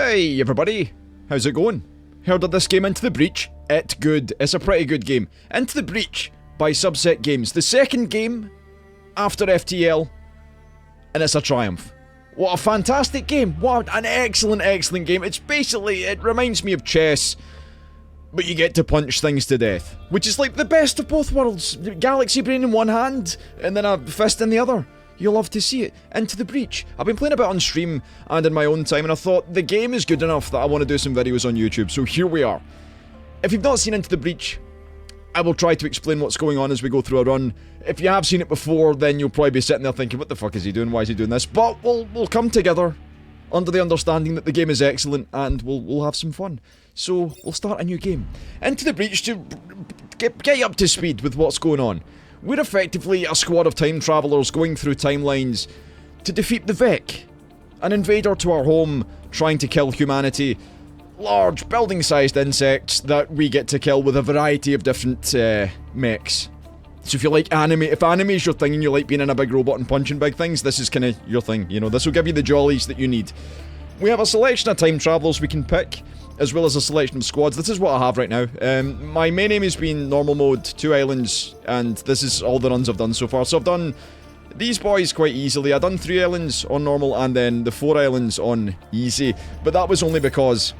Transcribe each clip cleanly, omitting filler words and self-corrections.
Hey everybody, how's it going? Heard of this game Into the Breach? It's good, it's a pretty good game. Into the Breach by Subset Games, the second game after FTL, and it's a triumph. What a fantastic game, what an excellent game. It's basically, it reminds me of chess, but you get to punch things to death, which is like the best of both worlds. Galaxy brain in one hand, and then a fist in the other. You'll love to see it. Into the Breach. I've been playing a bit on stream and in my own time, and I thought the game is good enough that I want to do some videos on YouTube, so here we are. If you've not seen Into the Breach, I will try to explain what's going on as we go through a run. If you have seen it before, then you'll probably be sitting there thinking, what the fuck is he doing? Why is he doing this? But we'll come together under the understanding that the game is excellent, and we'll have some fun. So, we'll start a new game. Into the Breach to get you up to speed with what's going on. We're effectively a squad of time travelers going through timelines to defeat the Vec, an invader to our home trying to kill humanity. Large, building-sized insects that we get to kill with a variety of different mechs. So if you like anime, if anime is your thing and you like being in a big robot and punching big things, this is kind of your thing, you know, this will give you the jollies that you need. We have a selection of time travelers we can pick, as well as a selection of squads. This is what I have right now. My main aim has been normal mode, 2 islands, and this is all the runs I've done so far. So I've done these boys quite easily. I've done 3 islands on normal and then the 4 islands on easy, but that was only because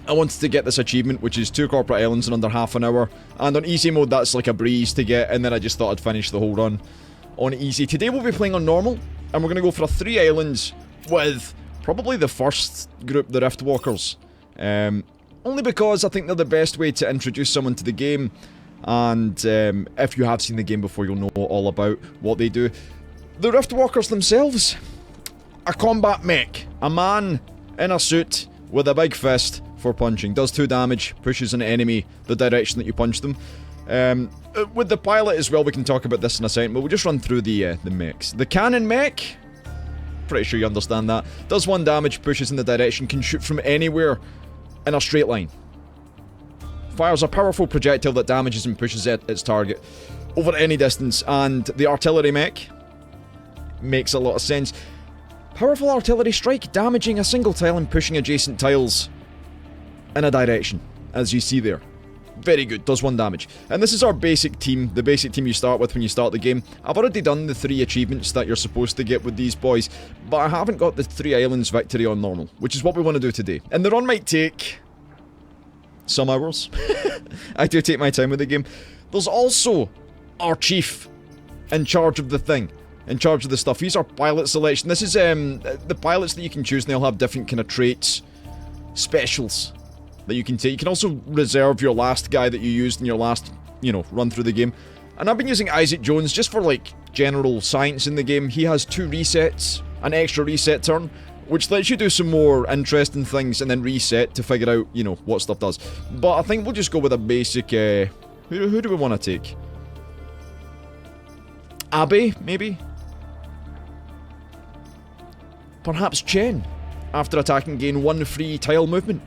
I wanted to get this achievement, which is 2 corporate islands in under half an hour, and on easy mode that's like a breeze to get, and then I just thought I'd finish the whole run on easy. Today we'll be playing on normal, and we're going to go for a 3 islands with probably the first group, the Riftwalkers. Only because I think they're the best way to introduce someone to the game, and if you have seen the game before, you'll know all about what they do. The Riftwalkers themselves, a combat mech, a man in a suit with a big fist for punching, does 2 damage, pushes an enemy the direction that you punch them. With the pilot as well, we can talk about this in a second, but we'll just run through the mechs. The cannon mech, pretty sure you understand that, does 1 damage, pushes in the direction, can shoot from anywhere in a straight line. Fires a powerful projectile that damages and pushes its target over any distance. And the artillery mech makes a lot of sense. Powerful artillery strike, damaging a single tile and pushing adjacent tiles in a direction, as you see there. Very good, does 1 damage. And this is our basic team, the basic team you start with when you start the game. I've already done the 3 achievements that you're supposed to get with these boys, but I haven't got the 3 islands victory on normal, which is what we want to do today. And the run might take some hours. I do take my time with the game. There's also our chief in charge of the thing, in charge of the stuff. He's our pilot selection. This is the pilots that you can choose, and they'll have different kind of traits, specials that you can take. You can also reserve your last guy that you used in your last, you know, run through the game. And I've been using Isaac Jones just for, like, general science in the game. He has 2 resets, an extra reset turn, which lets you do some more interesting things and then reset to figure out, you know, what stuff does. But I think we'll just go with a basic, who do we want to take? Abe, maybe? Perhaps Chen, after attacking, gain 1 free tile movement.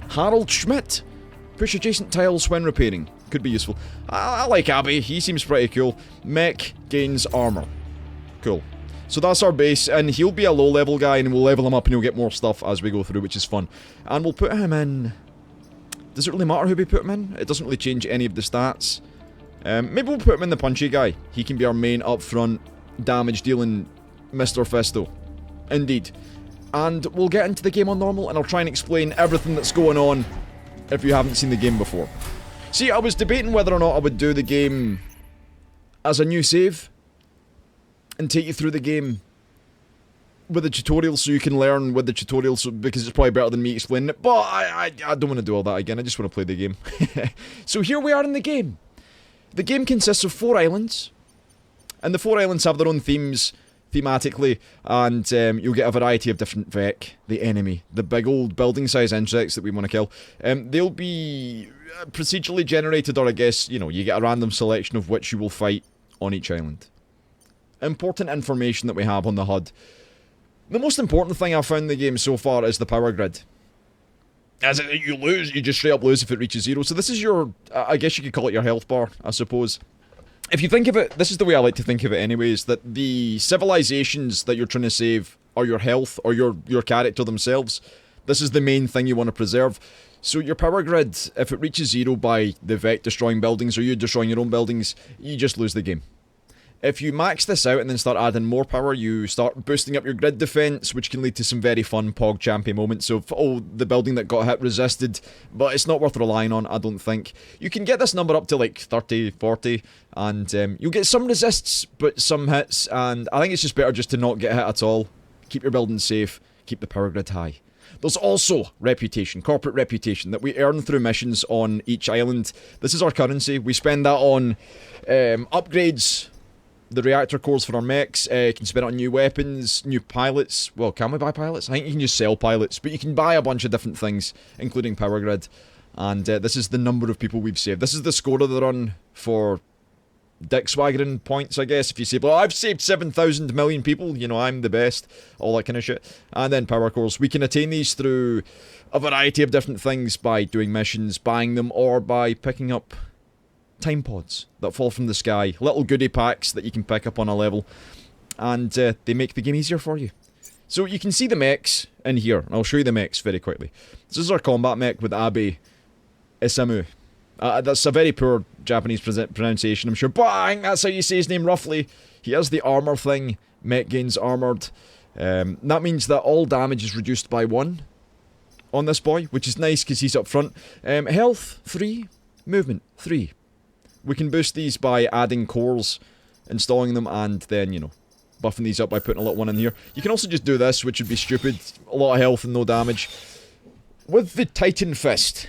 Harold Schmidt, push adjacent tiles when repairing. Could be useful. I like Abby, he seems pretty cool. Mech gains armor. Cool. So that's our base, and he'll be a low level guy, and we'll level him up and he'll get more stuff as we go through, which is fun. And we'll put him in... Does it really matter who we put him in? It doesn't really change any of the stats. Maybe we'll put him in the punchy guy. He can be our main upfront damage dealing Mr. Fisto. Indeed. And we'll get into the game on normal, and I'll try and explain everything that's going on if you haven't seen the game before. See, I was debating whether or not I would do the game as a new save and take you through the game with the tutorial so you can learn with the tutorials, because it's probably better than me explaining it, but I don't want to do all that again. I just want to play the game. So here we are in the game. The game consists of 4 islands, and the 4 islands have their own themes thematically, and you'll get a variety of different Vec, the enemy, the big old building size insects that we want to kill. They'll be procedurally generated, or I guess, you know, you get a random selection of which you will fight on each island. Important information that we have on the HUD. The most important thing I've found in the game so far is the power grid. As you lose, you just straight up lose if it reaches 0. So this is your, I guess you could call it your health bar, I suppose. If you think of it, this is the way I like to think of it anyways, that the civilizations that you're trying to save are your health, or your character themselves. This is the main thing you want to preserve. So your power grid, if it reaches 0 by the Vec destroying buildings or you destroying your own buildings, you just lose the game. If you max this out and then start adding more power, you start boosting up your grid defense, which can lead to some very fun Pog Champy moments of, oh, the building that got hit resisted, but it's not worth relying on, I don't think. You can get this number up to like 30, 40, and you'll get some resists, but some hits, and I think it's just better just to not get hit at all. Keep your buildings safe, keep the power grid high. There's also reputation, corporate reputation, that we earn through missions on each island. This is our currency. We spend that on upgrades, the reactor cores for our mechs, you can spend it on new weapons, new pilots. Well, can we buy pilots? I think you can just sell pilots, but you can buy a bunch of different things, including power grid. And this is the number of people we've saved. This is the score of the run for dick swaggering points, I guess. If you say, well, I've saved 7,000 million people, you know, I'm the best, all that kind of shit. And then power cores. We can attain these through a variety of different things, by doing missions, buying them, or by picking up time pods that fall from the sky, little goodie packs that you can pick up on a level, and they make the game easier for you. So you can see the mechs in here, and I'll show you the mechs very quickly. This is our combat mech with Abe Isamu. That's a very poor Japanese pronunciation, I'm sure, but I think that's how you say his name roughly. He has the armor thing, mech gains armored. That means that all damage is reduced by 1 on this boy, which is nice because he's up front. Health 3, movement 3. We can boost these by adding cores, installing them, and then, you know, buffing these up by putting a little one in here. You can also just do this, which would be stupid. A lot of health and no damage. With the Titan Fist,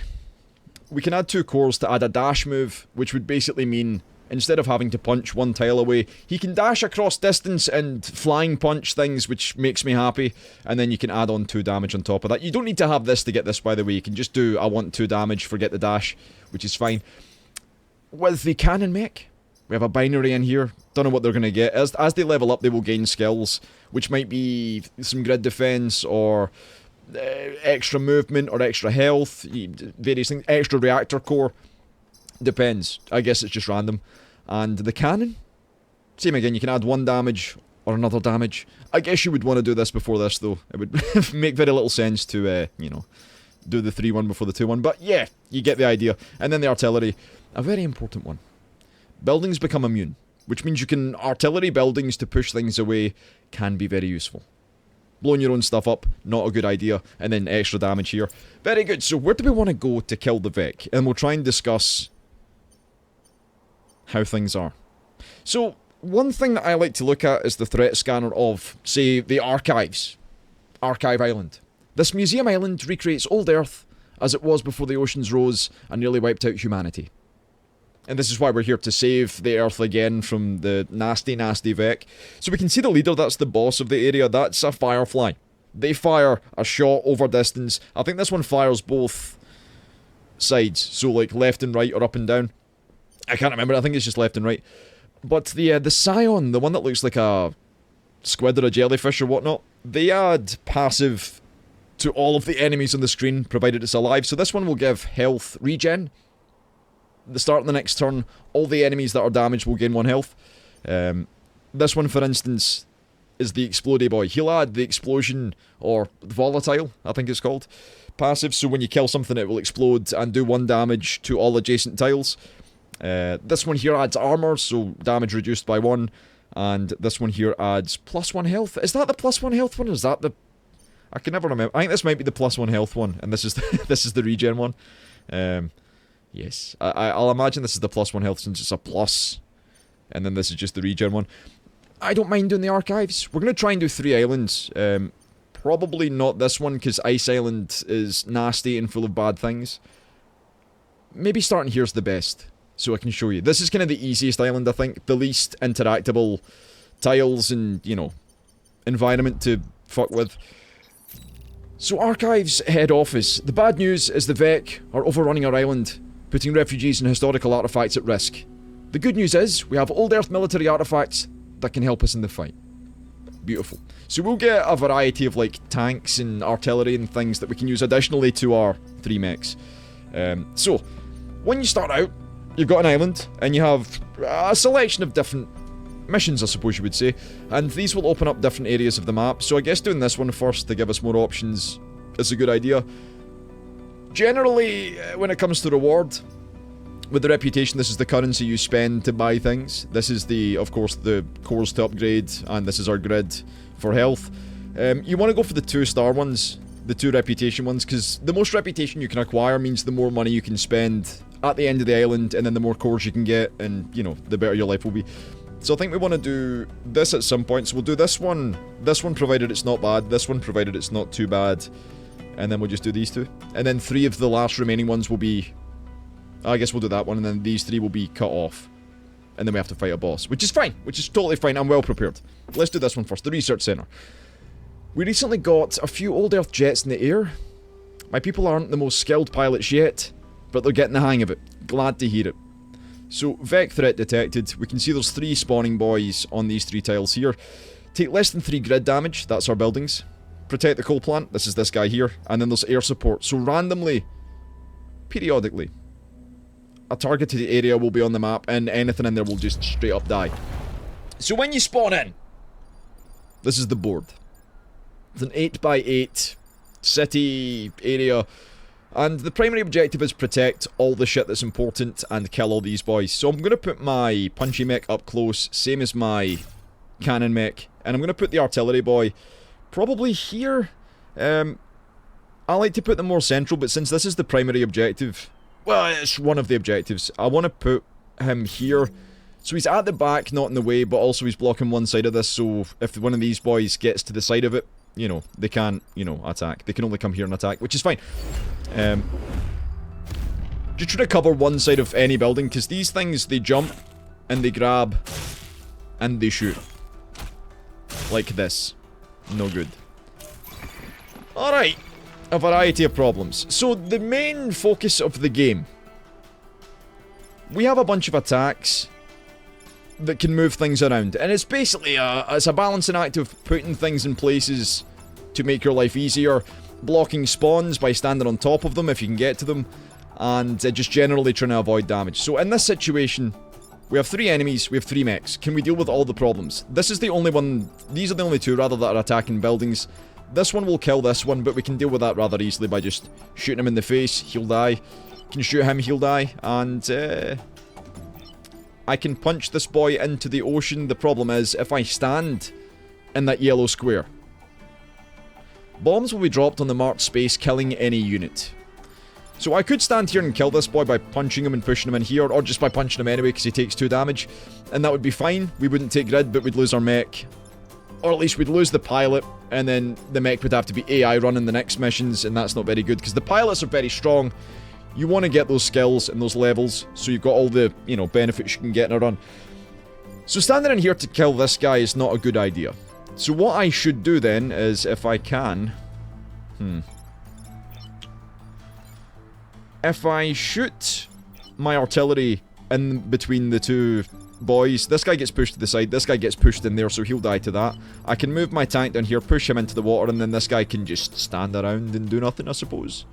we can add 2 cores to add a dash move, which would basically mean, instead of having to punch 1 tile away, he can dash across distance and flying punch things, which makes me happy. And then you can add on 2 damage on top of that. You don't need to have this to get this, by the way. You can just do, I want 2 damage, forget the dash, which is fine. With the cannon mech, we have a binary in here. Don't know what they're going to get. As they level up, they will gain skills, which might be some grid defense, or extra movement, or extra health, various things. Extra reactor core. Depends. I guess it's just random. And the cannon, same again. You can add 1 damage or another damage. I guess you would want to do this before this, though. It would make very little sense to, you know, do the 3-1 before the 2-1. But yeah, you get the idea. And then the artillery. A very important one. Buildings become immune, which means you can artillery buildings to push things away, can be very useful. Blowing your own stuff up, not a good idea, and then extra damage here. Very good, so where do we want to go to kill the Vec? And we'll try and discuss how things are. So, one thing that I like to look at is the threat scanner of, say, the archives. Archive Island. This museum island recreates old Earth as it was before the oceans rose and nearly wiped out humanity. And this is why we're here, to save the Earth again from the nasty, nasty Vec. So we can see the leader, that's the boss of the area, that's a Firefly. They fire a shot over distance. I think this one fires both sides, so like left and right or up and down. I can't remember, I think it's just left and right. But the Scion, the one that looks like a squid or a jellyfish or whatnot, they add passive to all of the enemies on the screen, provided it's alive. So this one will give health regen. The start of the next turn, all the enemies that are damaged will gain 1 health. This one, for instance, is the Explodey boy. He'll add the explosion, or volatile, I think it's called, passive. So when you kill something, it will explode and do 1 damage to all adjacent tiles. This one here adds armor, so damage reduced by 1. And this one here adds +1 health. Is that the +1 health one, or is that the... I can never remember. I think this might be the +1 health one, and this is the, this is the regen one. Yes, I'll imagine this is the +1 health since it's a plus, and then this is just the regen one. I don't mind doing the archives. We're going to try and do 3 islands. Probably not this one, because Ice Island is nasty and full of bad things. Maybe starting here's the best, so I can show you. This is kind of the easiest island, I think. The least interactable tiles and, you know, environment to fuck with. So Archives head office. The bad news is the Vec are overrunning our island, putting refugees and historical artifacts at risk. The good news is, we have old Earth military artifacts that can help us in the fight. Beautiful. So we'll get a variety of, like, tanks and artillery and things that we can use additionally to our 3 mechs. So, when you start out, you've got an island, and you have a selection of different missions, I suppose you would say, and these will open up different areas of the map. So I guess doing this one first to give us more options is a good idea. Generally, when it comes to reward, with the reputation, this is the currency you spend to buy things. This is of course, the cores to upgrade, and this is our grid for health. You want to go for the 2-star ones, the 2 reputation ones, because the most reputation you can acquire means the more money you can spend at the end of the island, and then the more cores you can get, and, you know, the better your life will be. So I think we want to do this at some point. So we'll do this one provided it's not bad, this one provided it's not too bad, and then we'll just do these 2. And then 3 of the last remaining ones will be... I guess we'll do that one, and then these 3 will be cut off. And then we have to fight a boss, which is fine, which is totally fine. I'm well prepared. Let's do this one first, the research center. We recently got a few old Earth jets in the air. My people aren't the most skilled pilots yet, but they're getting the hang of it. Glad to hear it. So, Vec threat detected. We can see there's 3 spawning boys on these 3 tiles here. Take less than 3 grid damage, that's our buildings. Protect the coal plant, this is this guy here. And then there's air support. So randomly, periodically, a targeted area will be on the map, and anything in there will just straight up die. So when you spawn in, this is the board. It's an 8x8 city area, and the primary objective is protect all the shit that's important and kill all these boys. So I'm going to put my punchy mech up close, same as my cannon mech, and I'm going to put the artillery boy probably here. I like to put them more central, but since this is the primary objective... Well, it's one of the objectives. I want to put him here. So he's at the back, not in the way, but also he's blocking one side of this, so if one of these boys gets to the side of it, you know, they can't, you know, attack. They can only come here and attack, which is fine. Just try to cover one side of any building, because these things, they jump, and they grab, and they shoot. Like this. No good. Alright. A variety of problems. So, the main focus of the game. We have a bunch of attacks that can move things around. And it's basically it's a balancing act of putting things in places to make your life easier. Blocking spawns by standing on top of them if you can get to them. And just generally trying to avoid damage. So, in this situation, we have 3 enemies, we have 3 mechs. Can we deal with all the problems? This is the only one... These are the only 2, rather, that are attacking buildings. This one will kill this one, but we can deal with that rather easily by just shooting him in the face. He'll die. Can shoot him, he'll die. And, I can punch this boy into the ocean. The problem is, if I stand in that yellow square, bombs will be dropped on the marked space, killing any unit. So I could stand here and kill this boy by punching him and pushing him in here, or just by punching him anyway, because he takes 2 damage. And that would be fine. We wouldn't take grid, but we'd lose our mech. Or at least we'd lose the pilot, and then the mech would have to be AI running the next missions, and that's not very good, because the pilots are very strong. You want to get those skills and those levels, so you've got all the, you know, benefits you can get in a run. So standing in here to kill this guy is not a good idea. So what I should do then is, if I can... If I shoot my artillery in between the 2... boys, this guy gets pushed to the side, this guy gets pushed in there, so he'll die to that. I can move my tank down here, push him into the water, and then this guy can just stand around and do nothing, I suppose.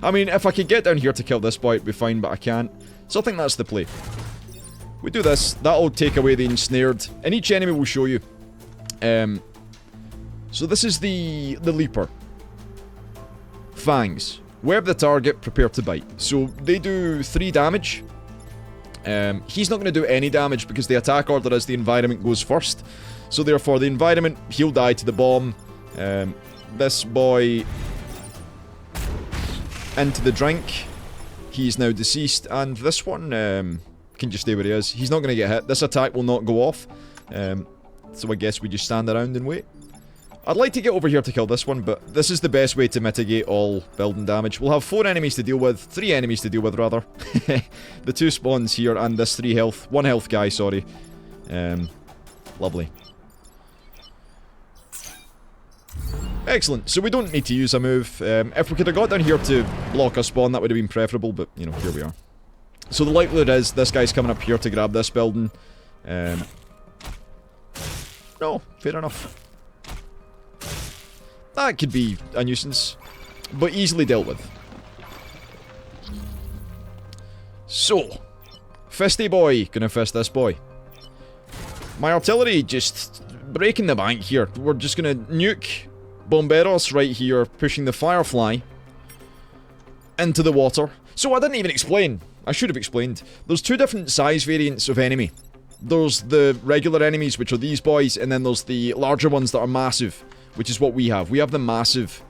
I mean, if I could get down here to kill this boy, it'd be fine, but I can't. So I think that's the play. We do this, that'll take away the ensnared, and each enemy will show you. So this is the leaper. Fangs. Web the target, prepare to bite. So they do 3 damage. He's not going to do any damage because the attack order is the environment goes first. So therefore the environment, he'll die to the bomb. This boy into the drink. He's now deceased. And this one can just stay where he is. He's not going to get hit. This attack will not go off. So I guess we just stand around and wait. I'd like to get over here to kill this one, but this is the best way to mitigate all building damage. We'll have 4 enemies to deal with, 3 enemies to deal with rather. The 2 spawns here and this 3 health, 1 health guy, sorry. Lovely. Excellent, so we don't need to use a move. If we could have got down here to block a spawn, that would have been preferable, but, you know, here we are. So the likelihood is this guy's coming up here to grab this building. No, fair enough. That could be a nuisance, but easily dealt with. So, fisty boy, gonna fist this boy. My artillery just breaking the bank here. We're just gonna nuke Bomberos right here pushing the Firefly into the water. So I didn't even explain. I should have explained. There's two different size variants of enemy. There's the regular enemies, which are these boys, and then there's the larger ones that are massive, which is what we have. We have the massive.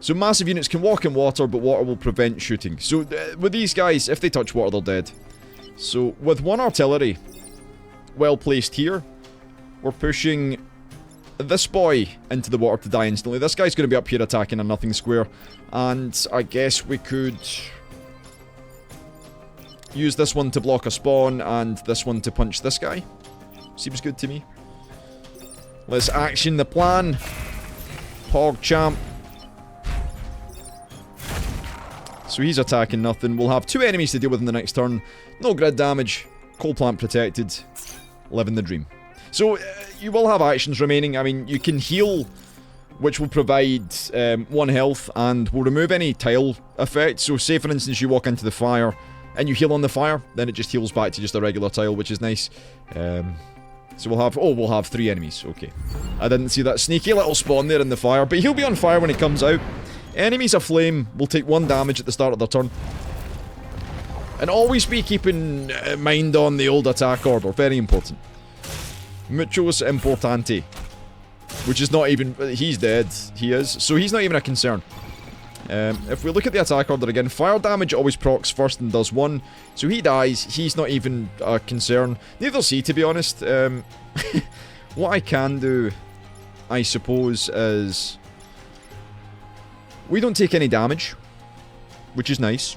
So massive units can walk in water, but water will prevent shooting. So with these guys, if they touch water, they're dead. So with one artillery well placed here, we're pushing this boy into the water to die instantly. This guy's going to be up here attacking a nothing square. And I guess we could use this one to block a spawn and this one to punch this guy. Seems good to me. Let's action the plan. PogChamp. So he's attacking nothing. We'll have two enemies to deal with in the next turn. No grid damage. Coal plant protected. Living the dream. So, you will have actions remaining. I mean, you can heal, which will provide 1 health, and will remove any tile effects. So, say for instance you walk into the fire, and you heal on the fire, then it just heals back to just a regular tile, which is nice. So we'll have 3 enemies. Okay. I didn't see that sneaky little spawn there in the fire, but he'll be on fire when he comes out. Enemies aflame will take 1 damage at the start of their turn. And always be keeping mind on the old attack order. Very important. Muchos importante. Which is not even... He's dead. He is. So he's not even a concern. If we look at the attack order again, fire damage always procs first and does 1. So he dies. He's not even a concern. Neither is he, to be honest. What I can do, I suppose, is... We don't take any damage. Which is nice.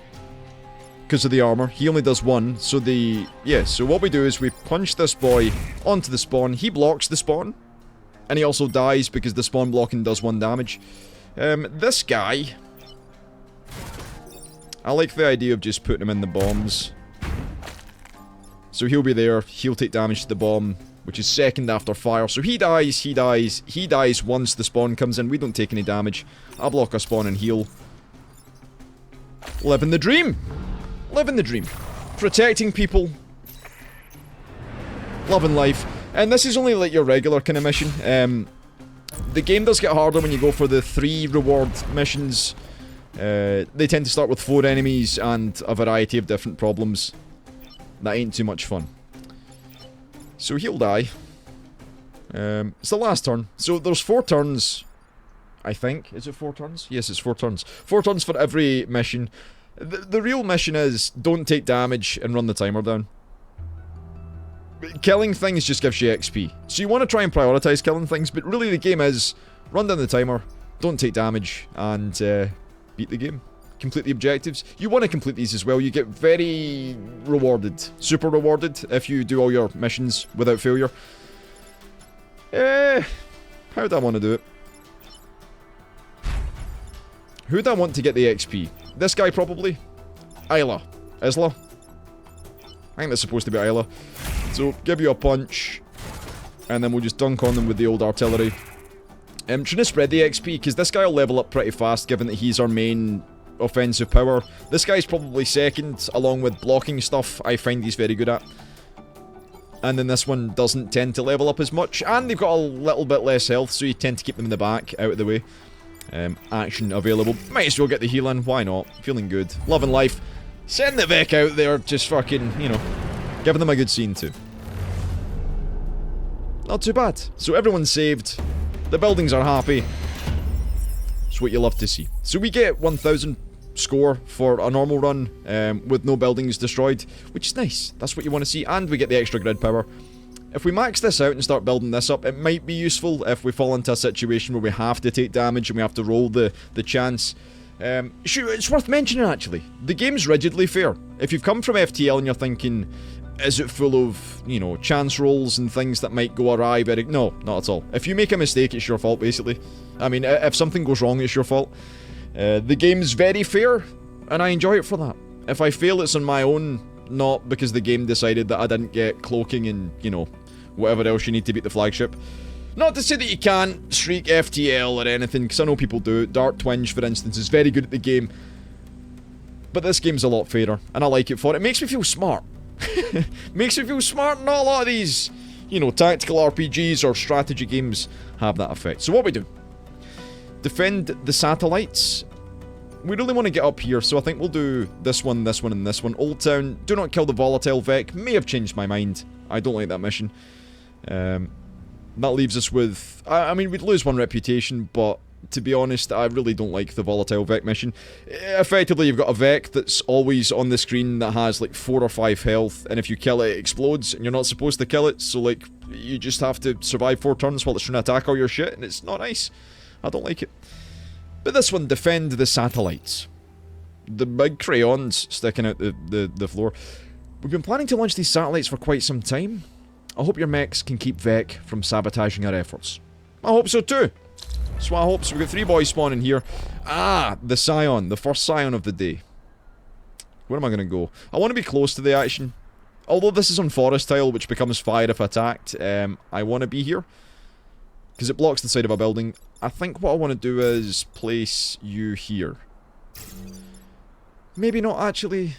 Because of the armor. He only does 1. So the... Yeah, so what we do is we punch this boy onto the spawn. He blocks the spawn. And he also dies because the spawn blocking does 1 damage. This guy... I like the idea of just putting him in the bombs. So he'll be there. He'll take damage to the bomb, which is second after fire. So he dies, he dies, he dies once the spawn comes in. We don't take any damage. I'll block a spawn and heal. Living the dream! Living the dream. Protecting people. Loving life. And this is only like your regular kind of mission. The game does get harder when you go for the 3 reward missions. They tend to start with 4 enemies and a variety of different problems. That ain't too much fun. So he'll die. It's the last turn. So there's 4 turns, I think. Is it 4 turns? Yes, it's 4 turns. 4 turns for every mission. The real mission is don't take damage and run the timer down. Killing things just gives you XP. So you want to try and prioritize killing things, but really the game is run down the timer, don't take damage, and beat the game. Complete the objectives. You want to complete these as well. You get very rewarded. Super rewarded if you do all your missions without failure. How do I want to do it? Who do I want to get the XP? This guy probably? Isla. Isla? I think that's supposed to be Isla. So, give you a punch. And then we'll just dunk on them with the old artillery. Trying to spread the XP, because this guy will level up pretty fast, given that he's our main offensive power. This guy's probably second, along with blocking stuff I find he's very good at. And then this one doesn't tend to level up as much. And they've got a little bit less health, so you tend to keep them in the back, out of the way. Action available. Might as well get the heal in. Why not? Feeling good. Loving life. Send the Vec out there. Just fucking, you know, giving them a good scene too. Not too bad. So everyone's saved. The buildings are happy. It's what you love to see. So we get 1000 score for a normal run with no buildings destroyed, which is nice. That's what you want to see. And we get the extra grid power. If we max this out and start building this up, it might be useful if we fall into a situation where we have to take damage and we have to roll the chance. It's worth mentioning, actually. The game's rigidly fair. If you've come from FTL and you're thinking, is it full of, you know, chance rolls and things that might go awry? No, not at all. If you make a mistake, it's your fault, basically. I mean, if something goes wrong, it's your fault. The game's very fair, and I enjoy it for that. If I fail, it's on my own, not because the game decided that I didn't get cloaking and, you know, whatever else you need to beat the flagship. Not to say that you can't streak FTL or anything, because I know people do. Dark Twinge, for instance, is very good at the game. But this game's a lot fairer, and I like it for it. It makes me feel smart. Makes me feel smart, not a lot of these, you know, tactical RPGs or strategy games have that effect. So what we do Defend the satellites. We really want to get up here, so I think we'll do this one, and this one. Old Town, do not kill the volatile Vec. May have changed my mind. I don't like that mission. That leaves us with... I mean, we'd lose one reputation, but to be honest, I really don't like the volatile Vec mission. Effectively, you've got a Vec that's always on the screen that has like 4 or 5 health, and if you kill it, it explodes, and you're not supposed to kill it, so like, you just have to survive 4 turns while it's trying to attack all your shit, and it's not nice. I don't like it. But this one, defend the satellites. The big crayons sticking out the floor. We've been planning to launch these satellites for quite some time. I hope your mechs can keep Vec from sabotaging our efforts. I hope so too. So I hope so. We've got 3 boys spawning here. Ah, the Scion. The first Scion of the day. Where am I going to go? I want to be close to the action. Although this is on forest tile, which becomes fire if attacked, I want to be here. Because it blocks the side of a building. I think what I want to do is place you here. Maybe not actually.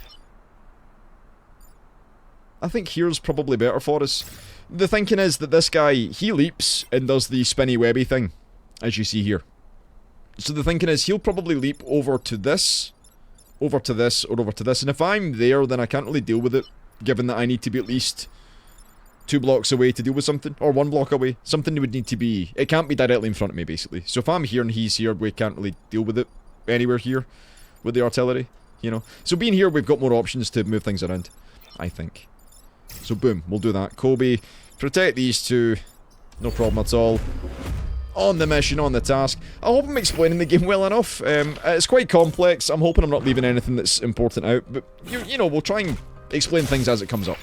I think here's probably better for us. The thinking is that this guy, he leaps and does the spinny webby thing, as you see here. So the thinking is he'll probably leap over to this, or over to this, and if I'm there, then I can't really deal with it, given that I need to be at least 2 blocks away to deal with something, or 1 block away. Something would need to be... It can't be directly in front of me, basically. So if I'm here and he's here, we can't really deal with it anywhere here with the artillery, you know. So being here, we've got more options to move things around, I think. So boom, we'll do that. Kobe, protect these 2. No problem at all. On the mission, on the task. I hope I'm explaining the game well enough. It's quite complex. I'm hoping I'm not leaving anything that's important out. But, you know, we'll try and explain things as it comes up.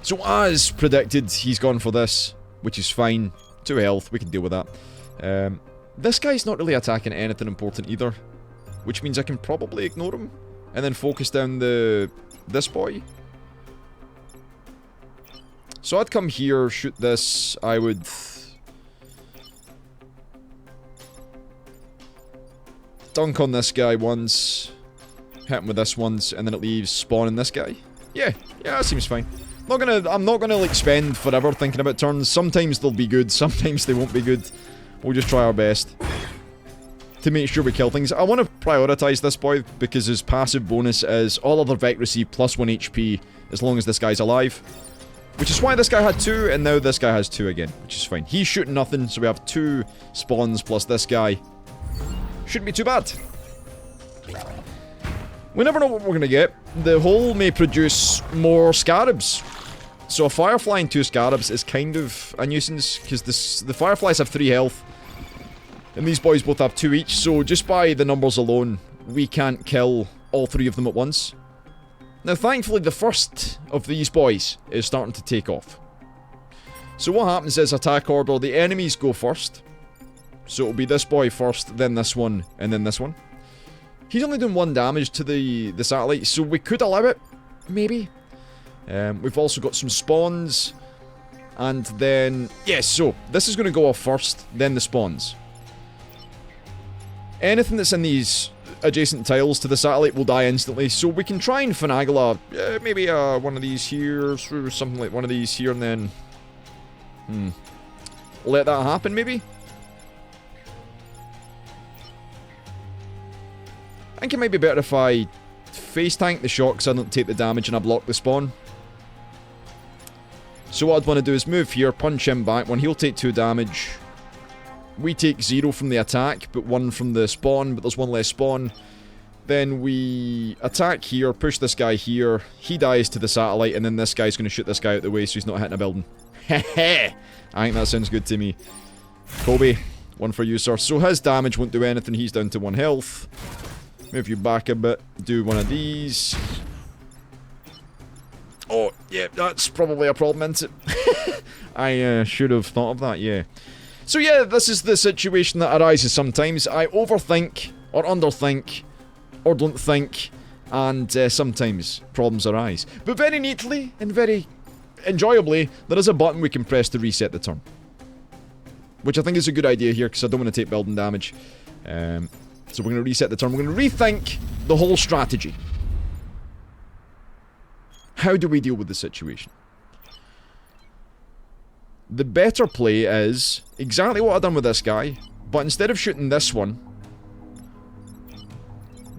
So as predicted, he's gone for this, which is fine. 2 health, we can deal with that. This guy's not really attacking anything important either, which means I can probably ignore him and then focus down this boy. So I'd come here, shoot this, I would... dunk on this guy once, hit him with this once, and then it leaves spawning this guy. Yeah, that seems fine. I'm not gonna like spend forever thinking about turns. Sometimes they'll be good, sometimes they won't be good. We'll just try our best to make sure we kill things. I want to prioritize this boy because his passive bonus is all other Vec receive plus 1 HP as long as this guy's alive. Which is why this guy had 2 and now this guy has 2 again, which is fine. He's shooting nothing, so we have 2 spawns plus this guy. Shouldn't be too bad. We never know what we're gonna get. The hole may produce more scarabs. So a firefly and 2 scarabs is kind of a nuisance, because the fireflies have 3 health. And these boys both have 2 each, so just by the numbers alone, we can't kill all 3 of them at once. Now thankfully the first of these boys is starting to take off. So what happens is, attack order, the enemies go first. So it'll be this boy first, then this one, and then this one. He's only doing 1 damage to the satellite, so we could allow it, maybe. We've also got some spawns, and then... yes, so, this is going to go off first, then the spawns. Anything that's in these adjacent tiles to the satellite will die instantly, so we can try and finagle maybe one of these here, something like one of these here, and then... let that happen, maybe? I think it might be better if I face tank the shot because I don't take the damage and I block the spawn. So what I'd want to do is move here, punch him back. When he'll take 2 damage, we take 0 from the attack, but 1 from the spawn, but there's 1 less spawn. Then we attack here, push this guy here, he dies to the satellite, and then this guy's going to shoot this guy out the way so he's not hitting a building. Heh. I think that sounds good to me. Kobe, 1 for you, sir. So his damage won't do anything, he's down to 1 health. Move you back a bit, do one of these. Oh, yeah, that's probably a problem, isn't it? I should have thought of that, yeah. So yeah, this is the situation that arises sometimes. I overthink, or underthink, or don't think, and sometimes problems arise. But very neatly, and very enjoyably, there is a button we can press to reset the turn. Which I think is a good idea here, because I don't want to take building damage. So we're going to reset the turn. We're going to rethink the whole strategy. How do we deal with the situation? The better play is exactly what I've done with this guy. But instead of shooting this one,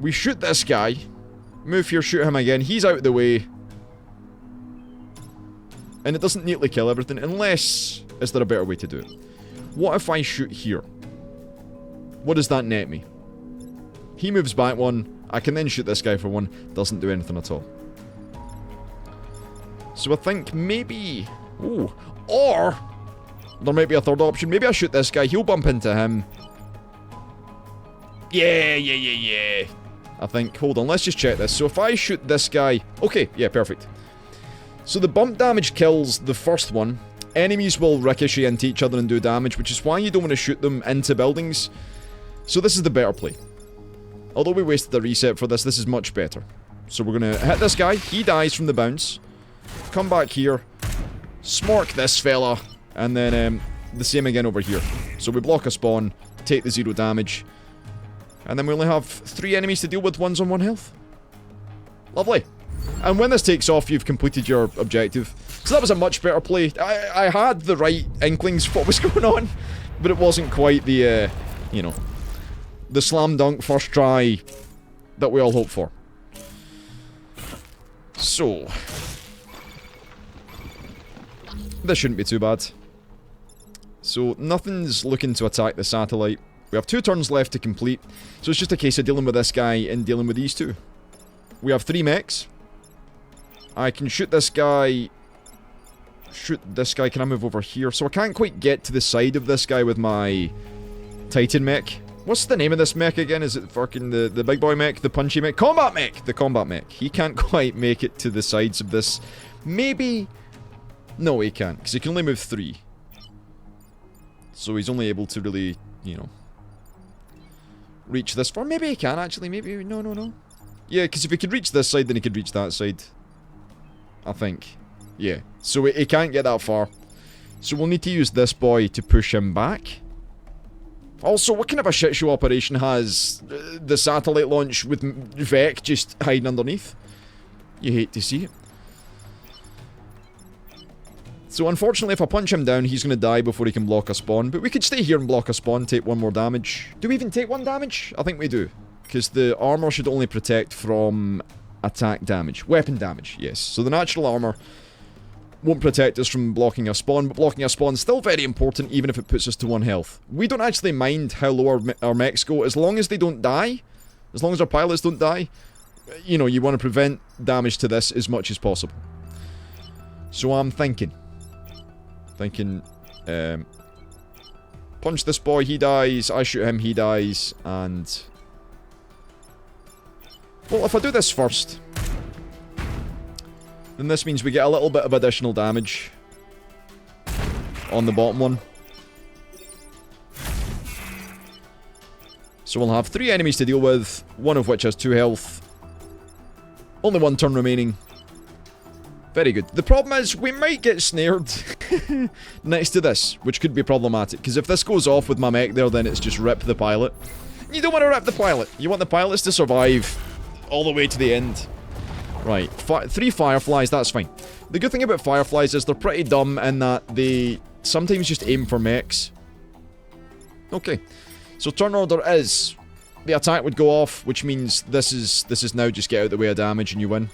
we shoot this guy. Move here, shoot him again. He's out of the way. And it doesn't neatly kill everything, unless... Is there a better way to do it? What if I shoot here? What does that net me? He moves back one. I can then shoot this guy for one. Doesn't do anything at all. So I think maybe... Ooh. Or... There might be a third option. Maybe I shoot this guy. He'll bump into him. Yeah. I think. Hold on. Let's just check this. So if I shoot this guy... Okay. Yeah, perfect. So the bump damage kills the first one. Enemies will ricochet into each other and do damage, which is why you don't want to shoot them into buildings. So this is the better play. Although we wasted the reset for this, this is much better. So we're going to hit this guy. He dies from the bounce. Come back here. Smork this fella. And then the same again over here. So we block a spawn, take the 0 damage. And then we only have 3 enemies to deal with, one's on 1 health. Lovely. And when this takes off, you've completed your objective. So that was a much better play. I had the right inklings for what was going on, but it wasn't quite the, you know, the slam dunk first try that we all hope for. So, this shouldn't be too bad. So, nothing's looking to attack the satellite. We have 2 turns left to complete, so it's just a case of dealing with this guy and dealing with these 2. We have 3 mechs. I can shoot this guy. Shoot this guy. Can I move over here? So I can't quite get to the side of this guy with my Titan mech. What's the name of this mech again? Is it fucking the big boy mech? The punchy mech? Combat mech! The combat mech. He can't quite make it to the sides of this. Maybe... No, he can't, because he can only move 3. So he's only able to really, you know, reach this far. Maybe he can, actually. Maybe... No. Yeah, because if he could reach this side, then he could reach that side. I think. Yeah. So he can't get that far. So we'll need to use this boy to push him back. Also, what kind of a shit show operation has the satellite launch with Vec just hiding underneath? You hate to see it. So unfortunately, if I punch him down, he's going to die before he can block a spawn. But we could stay here and block a spawn, take 1 more damage. Do we even take 1 damage? I think we do. Because the armor should only protect from attack damage. Weapon damage, yes. So the natural armor won't protect us from blocking a spawn, but blocking a spawn is still very important, even if it puts us to 1 health. We don't actually mind how low our mechs go, as long as they don't die. As long as our pilots don't die. You know, you want to prevent damage to this as much as possible. So I'm thinking, punch this boy, he dies, I shoot him, he dies, and... Well, if I do this first, then this means we get a little bit of additional damage on the bottom one. So we'll have 3 enemies to deal with, 1 of which has 2 health. Only 1 turn remaining. Very good. The problem is, we might get snared next to this, which could be problematic. Because if this goes off with my mech there, then it's just rip the pilot. You don't want to rip the pilot. You want the pilots to survive all the way to the end. Right. 3 fireflies, that's fine. The good thing about fireflies is they're pretty dumb in that they sometimes just aim for mechs. Okay. So turn order is... The attack would go off, which means this is now just get out of the way of damage and you win.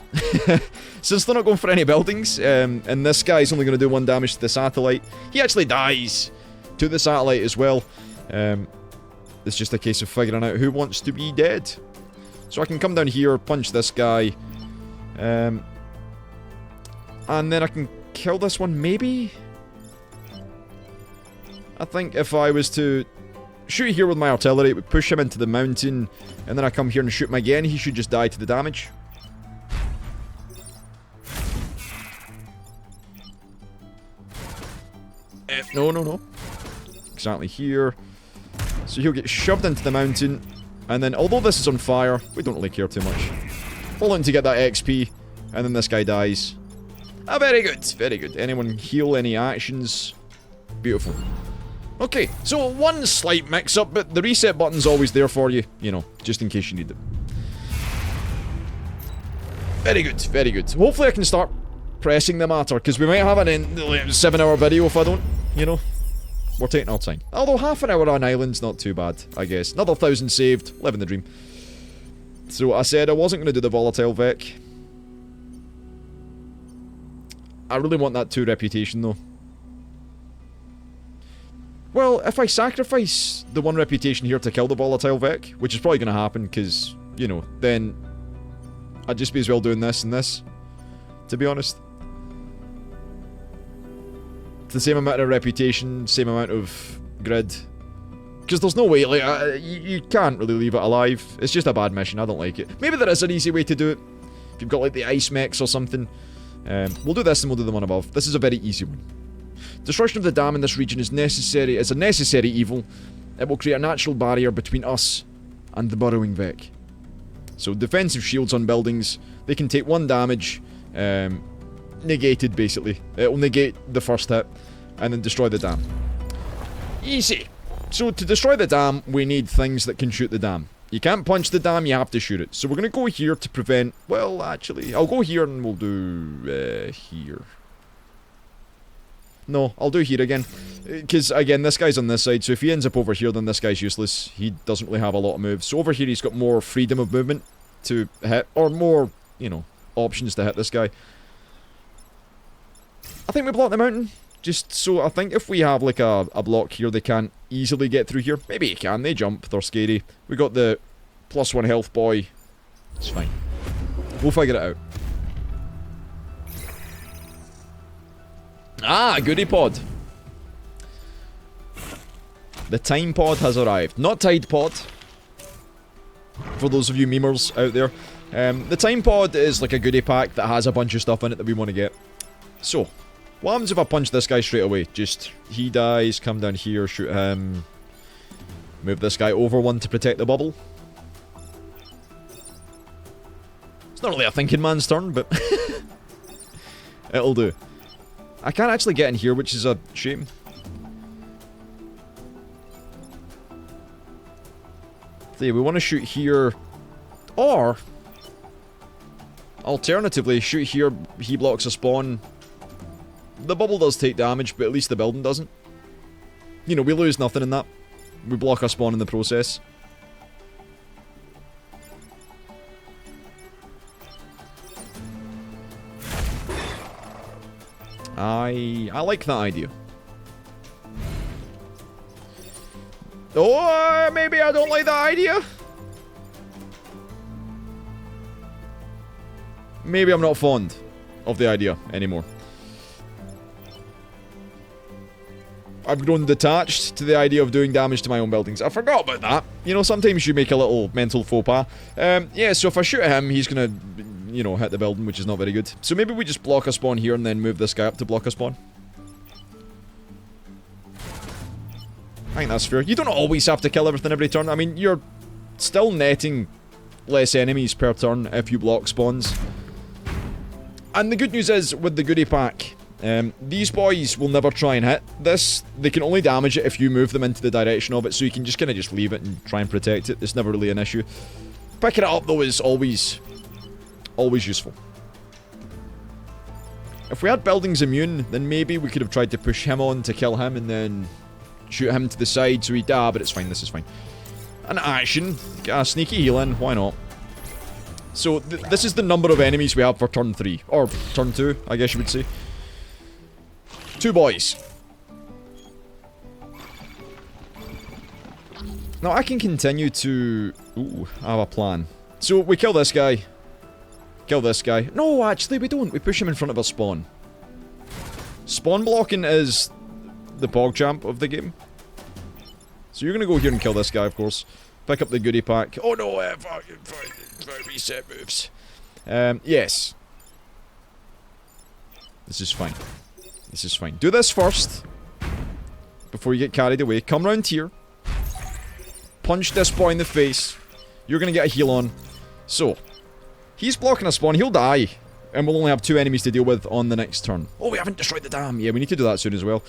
Since they're not going for any buildings, and this guy's only going to do 1 damage to the satellite, he actually dies to the satellite as well. It's just a case of figuring out who wants to be dead. So I can come down here, punch this guy, and then I can kill this one, maybe? I think if I was to shoot here with my artillery, it would push him into the mountain, and then I come here and shoot him again, he should just die to the damage. No. Exactly here. So he'll get shoved into the mountain, and then, although this is on fire, we don't really care too much. Pull in to get that XP, and then this guy dies. Ah, very good, very good. Anyone heal any actions? Beautiful. Okay, so 1 slight mix-up, but the reset button's always there for you, you know, just in case you need it. Very good, very good. Hopefully I can start pressing the matter, because we might have an 7-hour video if I don't, you know. We're taking our time. Although half an hour on island's not too bad, I guess. Another 1,000 saved. Living the dream. So I said I wasn't going to do the volatile Vec. I really want that 2 reputation though. Well, if I sacrifice the 1 reputation here to kill the volatile Vec, which is probably going to happen because, you know, then I'd just be as well doing this and this, to be honest. It's the same amount of reputation, same amount of grid. Because there's no way, like, you can't really leave it alive. It's just a bad mission, I don't like it. Maybe there is an easy way to do it. If you've got, like, the ice mechs or something. We'll do this and we'll do the one above. This is a very easy one. Destruction of the dam in this region is necessary. It's a necessary evil. It will create a natural barrier between us and the burrowing Vec. So defensive shields on buildings. They can take 1 damage. Negated, basically. It will negate the first hit. And then destroy the dam. Easy. So to destroy the dam, we need things that can shoot the dam. You can't punch the dam, you have to shoot it. So we're going to go here to prevent... Well, actually, I'll go here and we'll do... here. No, I'll do here again. Because, again, this guy's on this side, so if he ends up over here, then this guy's useless. He doesn't really have a lot of moves. So over here, he's got more freedom of movement to hit. Or more, you know, options to hit this guy. I think we block the mountain. Just so, I think if we have, like, a block here, they can't easily get through here. Maybe you can, they jump, they're scary. We got the +1 health boy. It's fine. We'll figure it out. Ah, goodie pod. The time pod has arrived. Not Tide pod. For those of you memers out there. The time pod is like a goodie pack that has a bunch of stuff in it that we want to get. So, what happens if I punch this guy straight away? Just, he dies, come down here, shoot him. Move this guy over 1 to protect the bubble. It's not really a thinking man's turn, but... it'll do. I can't actually get in here, which is a shame. See, we want to shoot here. Or... alternatively, shoot here, he blocks a spawn. The bubble does take damage, but at least the building doesn't. You know, we lose nothing in that. We block a spawn in the process. I like that idea. Oh, maybe I don't like that idea. Maybe I'm not fond of the idea anymore. I've grown detached to the idea of doing damage to my own buildings. I forgot about that. You know, sometimes you make a little mental faux pas. Yeah, so if I shoot at him, he's gonna, you know, hit the building, which is not very good. So maybe we just block a spawn here and then move this guy up to block a spawn. I think that's fair. You don't always have to kill everything every turn. I mean, you're still netting less enemies per turn if you block spawns. And the good news is, with the goodie pack, these boys will never try and hit this. They can only damage it if you move them into the direction of it, so you can just kind of just leave it and try and protect it. It's never really an issue. Picking it up, though, is always useful. If we had buildings immune, then maybe we could have tried to push him on to kill him and then shoot him to the side so he'd die, but it's fine, this is fine. An action. Get a sneaky heal in, why not? So, this is the number of enemies we have for turn 3. Or turn 2, I guess you would say. 2 boys. Now, I can continue to... Ooh, I have a plan. So, we kill this guy. Kill this guy. No, actually, we don't. We push him in front of a spawn. Spawn blocking is the PogChamp of the game. So, you're going to go here and kill this guy, of course. Pick up the goodie pack. Oh, no, reset moves. Yes. This is fine. This is fine. Do this first. Before you get carried away. Come round here. Punch this boy in the face. You're going to get a heal on. So, he's blocking a spawn. He'll die. And we'll only have 2 enemies to deal with on the next turn. Oh, we haven't destroyed the dam. Yeah, we need to do that soon as well.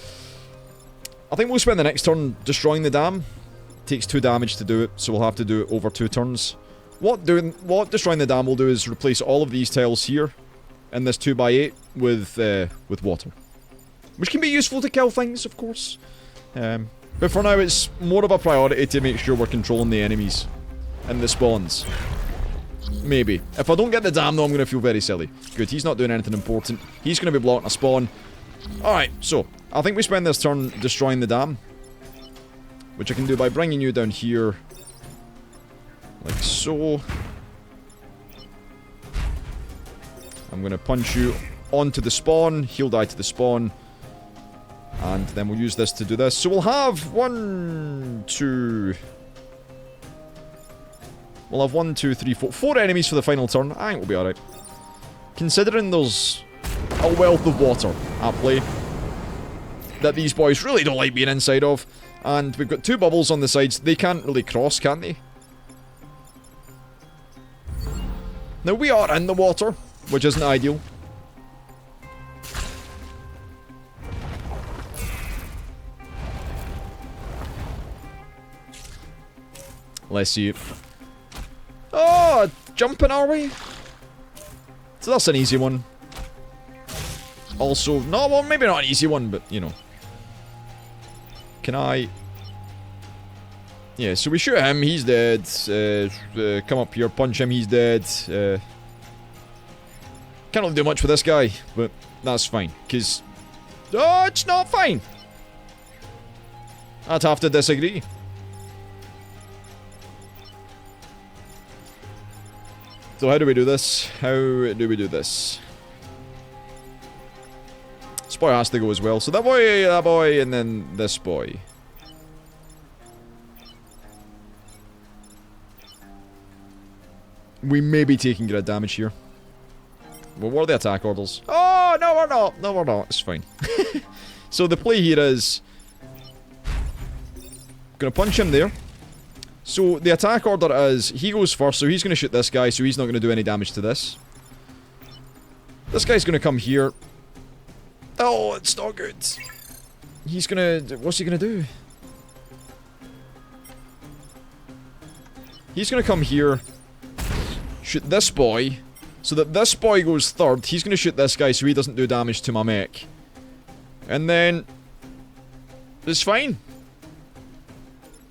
I think we'll spend the next turn destroying the dam. Takes 2 damage to do it, so we'll have to do it over 2 turns. What destroying the dam will do is replace all of these tiles here in this 2x8 with water. Which can be useful to kill things, of course. But for now, it's more of a priority to make sure we're controlling the enemies and the spawns. Maybe. If I don't get the dam, though, I'm going to feel very silly. Good, he's not doing anything important. He's going to be blocking a spawn. Alright, so, I think we spend this turn destroying the dam. Which I can do by bringing you down here. Like so. I'm going to punch you onto the spawn. He'll die to the spawn. And then we'll use this to do this. So we'll have 1, 2... We'll have 1, 2, 3, 4... 4 enemies for the final turn. I think we'll be alright. Considering there's a wealth of water at play that these boys really don't like being inside of. And we've got 2 bubbles on the sides. They can't really cross, can they? Now, we are in the water, which isn't ideal. Let's see. Oh, jumping, are we? So that's an easy one. Also, no, well, maybe not an easy one, but, you know. Can I... Yeah, so we shoot him, he's dead. Come up here, punch him, he's dead. Can't really do much with this guy, but that's fine, because... Oh, it's not fine! I'd have to disagree. So how do we do this? How do we do this? This boy has to go as well. So that boy, and then this boy. We may be taking good damage here. Well, what are the attack orders? Oh, no we're not. No we're not. It's fine. So the play here is... Gonna punch him there. So the attack order is, he goes first, so he's going to shoot this guy, so he's not going to do any damage to this. This guy's going to come here. Oh, it's not good. He's going to... What's he going to do? He's going to come here, shoot this boy, so that this boy goes third. He's going to shoot this guy so he doesn't do damage to my mech. And then... It's fine.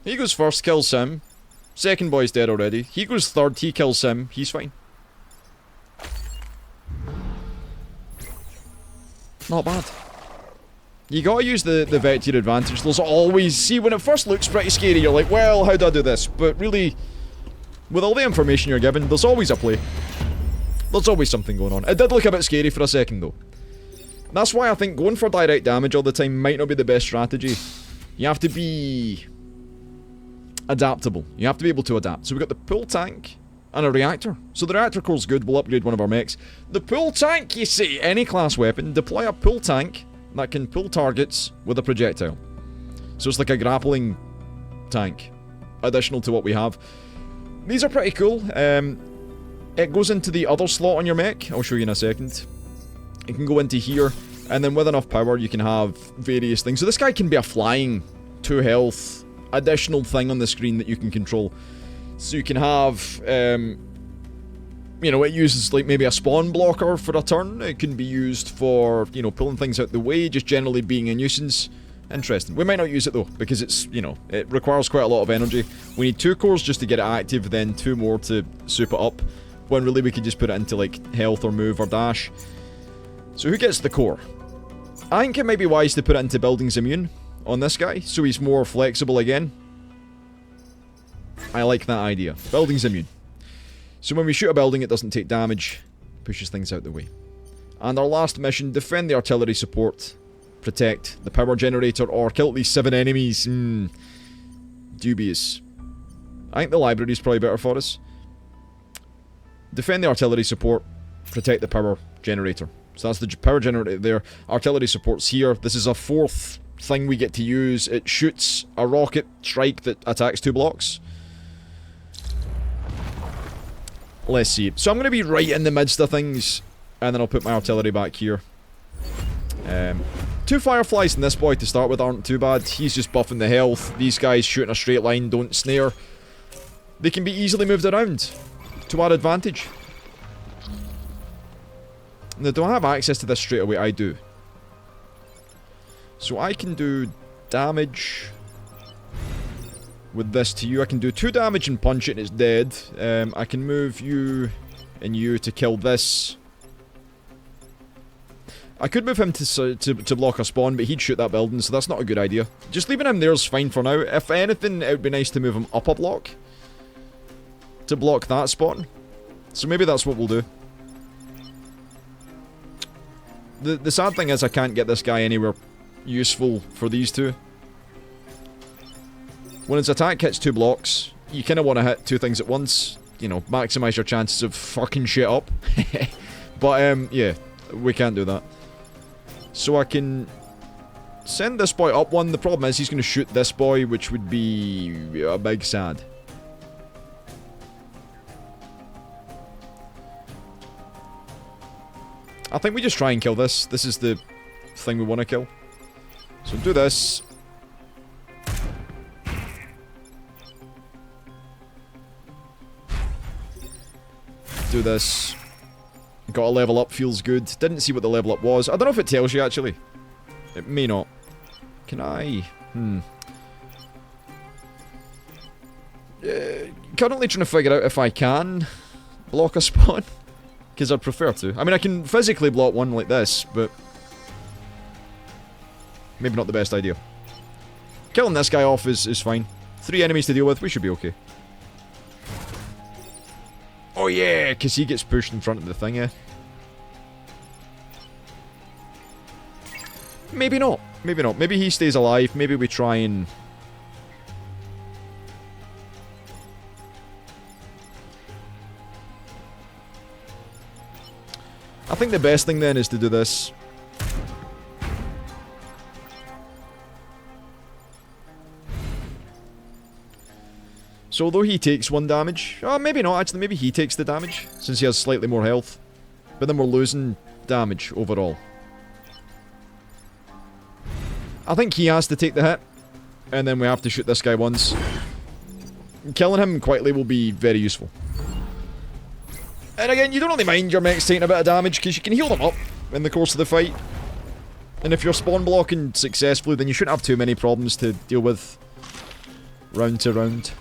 He goes first, kills him. Second boy's dead already. He goes third, he kills him. He's fine. Not bad. You gotta use the vet to your advantage. There's always... See, when it first looks pretty scary, you're like, well, how do I do this? But really, with all the information you're given, there's always a play. There's always something going on. It did look a bit scary for a second, though. That's why I think going for direct damage all the time might not be the best strategy. You have to be... adaptable. You have to be able to adapt. So we've got the pull tank and a reactor. So the reactor core's good. We'll upgrade one of our mechs. The pull tank, you see, any class weapon, deploy a pull tank that can pull targets with a projectile. So it's like a grappling tank, additional to what we have. These are pretty cool. It goes into the other slot on your mech. I'll show you in a second. It can go into here, and then with enough power you can have various things. So this guy can be a flying 2 health additional thing on the screen that you can control. So you can have, you know, it uses like maybe a spawn blocker for a turn. It can be used for, you know, pulling things out the way, just generally being a nuisance. Interesting. We might not use it though, because it's, you know, it requires quite a lot of energy. We need 2 cores just to get it active, then 2 more to soup it up, when really we could just put it into like health or move or dash. So who gets the core? I think it might be wise to put it into buildings immune on this guy, so he's more flexible again. I like that idea. Buildings immune. So when we shoot a building, it doesn't take damage. Pushes things out the way. And our last mission, defend the artillery support. Protect the power generator or kill at least 7 enemies. Dubious. I think the library is probably better for us. Defend the artillery support. Protect the power generator. So that's the power generator there. Artillery support's here. This is a 4th thing we get to use. It shoots a rocket strike that attacks 2 blocks. Let's see. So I'm going to be right in the midst of things, and then I'll put my artillery back here. 2 fireflies in this boy to start with aren't too bad. He's just buffing the health. These guys shoot in a straight line, don't snare. They can be easily moved around to our advantage. Now, do I have access to this straight away? I do. So I can do damage with this to you. I can do 2 damage and punch it and it's dead. I can move you and you to kill this. I could move him to block a spawn, but he'd shoot that building, so that's not a good idea. Just leaving him there is fine for now. If anything, it would be nice to move him up a block to block that spawn. So maybe that's what we'll do. The sad thing is I can't get this guy anywhere useful for these two. When his attack hits 2 blocks, you kind of want to hit 2 things at once. You know, maximize your chances of fucking shit up. But, yeah, we can't do that. So I can send this boy up 1. The problem is he's going to shoot this boy, which would be a big sad. I think we just try and kill this. This is the thing we want to kill. So do this. Do this. Got a level up, feels good. Didn't see what the level up was. I don't know if it tells you, actually. It may not. Can I? Currently trying to figure out if I can block a spawn. Because I'd prefer to. I mean, I can physically block one like this, but maybe not the best idea. Killing this guy off is fine. 3 enemies to deal with, we should be okay. Oh yeah, because he gets pushed in front of the thing, yeah. Maybe not. Maybe not. Maybe he stays alive. Maybe we try and... I think the best thing then is to do this. So although he takes 1 damage... Oh, maybe not, actually. Maybe he takes the damage, since he has slightly more health. But then we're losing damage overall. I think he has to take the hit. And then we have to shoot this guy once. Killing him quietly will be very useful. And again, you don't really mind your mechs taking a bit of damage, because you can heal them up in the course of the fight. And if you're spawn blocking successfully, then you shouldn't have too many problems to deal with round to round.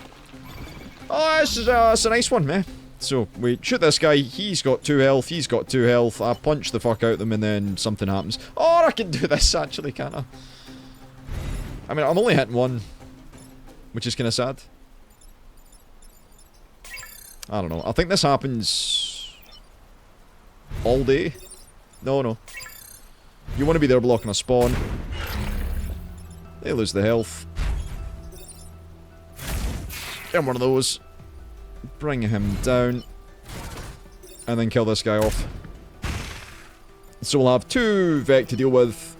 Oh, this is a nice one, man. So, we shoot this guy, he's got 2 health, he's got 2 health, I punch the fuck out of them and then something happens. Oh, I can do this actually, can't I? I mean, I'm only hitting 1, which is kind of sad. I don't know, I think this happens all day. No. You want to be there blocking a spawn. They lose the health. Get one of those. Bring him down. And then kill this guy off. So we'll have 2 Vec to deal with.